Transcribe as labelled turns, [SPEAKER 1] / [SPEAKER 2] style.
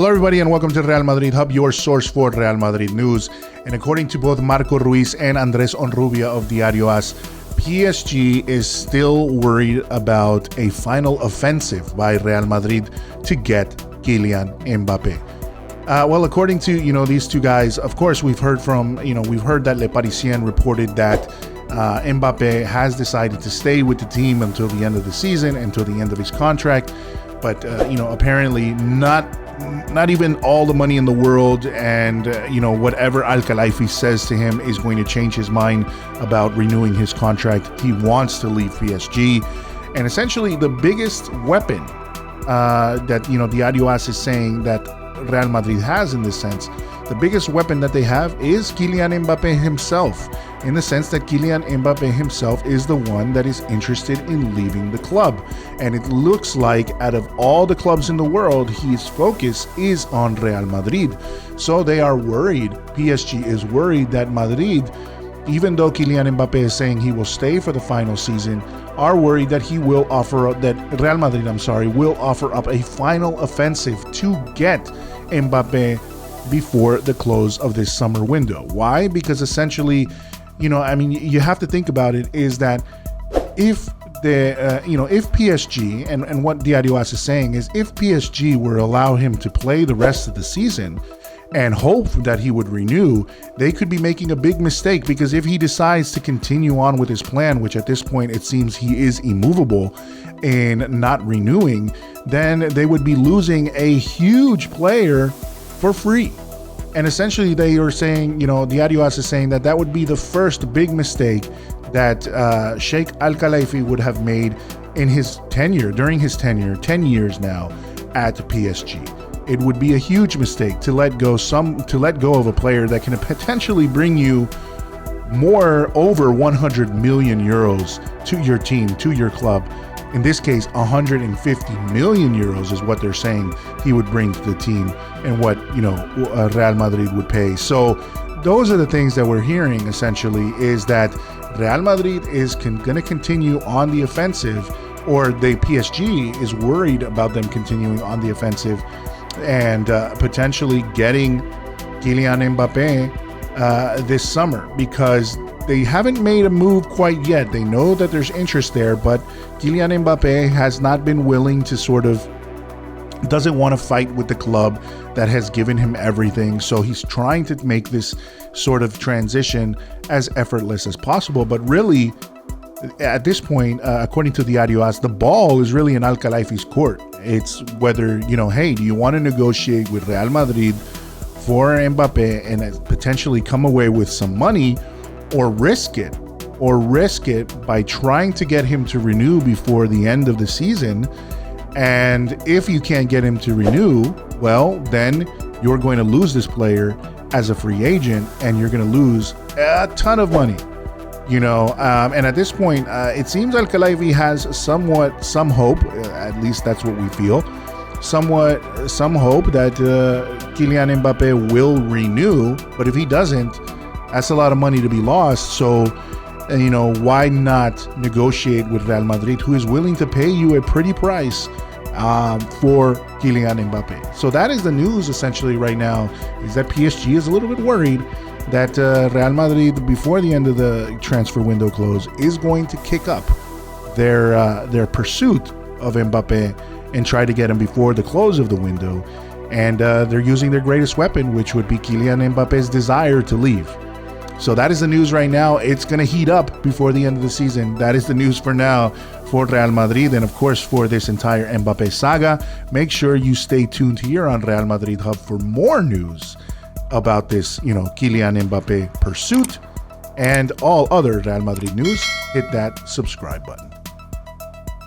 [SPEAKER 1] Hello, everybody, and welcome to Real Madrid Hub, your source for Real Madrid news. And according to both Marco Ruiz and Andres Onrubia of Diario AS, PSG is still worried about a final offensive by Real Madrid to get Kylian Mbappe. Well, according to these two guys, of course, we've heard that Le Parisien reported that Mbappe has decided to stay with the team until the end of the season, until the end of his contract. But apparently not even all the money in the world and whatever Al-Khelaifi says to him is going to change his mind about renewing his contract. He wants to leave PSG, and essentially the biggest weapon that Diario AS is saying that Real Madrid has in this sense, the biggest weapon that they have is Kylian Mbappe himself, in the sense that Kylian Mbappe himself is the one that is interested in leaving the club. And it looks like out of all the clubs in the world, his focus is on Real Madrid. So they are worried, PSG is worried that Madrid, even though Kylian Mbappe is saying he will stay for the final season, are worried that Real Madrid will offer up a final offensive to get Mbappe before the close of this summer window. Why? Because essentially, you have to think about it, is that if PSG, and what Diario AS is saying is, if PSG were to allow him to play the rest of the season and hope that he would renew, they could be making a big mistake, because if he decides to continue on with his plan, which at this point it seems he is immovable in not renewing, then they would be losing a huge player for free. And essentially they are saying, Diario AS is saying that would be the first big mistake that Sheikh Al-Khelaifi would have made in his tenure, during his tenure, 10 years now at PSG. It would be a huge mistake to let go of a player that can potentially bring you over 100 million euros to your team, to your club. In this case, 150 million euros is what they're saying he would bring to the team, and what Real Madrid would pay. So those are the things that we're hearing, essentially, is that Real Madrid is going to continue on the offensive, or the PSG is worried about them continuing on the offensive and potentially getting Kylian Mbappe this summer, because they haven't made a move quite yet. They know that there's interest there, but Kylian Mbappe has not been willing to doesn't want to fight with the club that has given him everything. So he's trying to make this sort of transition as effortless as possible. But really, at this point, according to Diario AS, the ball is really in Al-Khelaifi's court. It's whether, hey, do you want to negotiate with Real Madrid for Mbappe and potentially come away with some money, or risk it by trying to get him to renew before the end of the season. And if you can't get him to renew, well, then you're going to lose this player as a free agent, and you're going to lose a ton of money. And at this point, it seems Al-Khelaifi has some hope, at least that's what we feel, some hope that Kylian Mbappe will renew. But if he doesn't, that's a lot of money to be lost. So, why not negotiate with Real Madrid, who is willing to pay you a pretty price for Kylian Mbappe? So that is the news essentially right now, is that PSG is a little bit worried that Real Madrid, before the end of the transfer window close, is going to kick up their pursuit of Mbappe and try to get him before the close of the window. And they're using their greatest weapon, which would be Kylian Mbappe's desire to leave. So that is the news right now. It's going to heat up before the end of the season. That is the news for now for Real Madrid, and of course for this entire Mbappe saga. Make sure you stay tuned here on Real Madrid Hub for more news about this, Kylian Mbappe pursuit and all other Real Madrid news. Hit that subscribe button.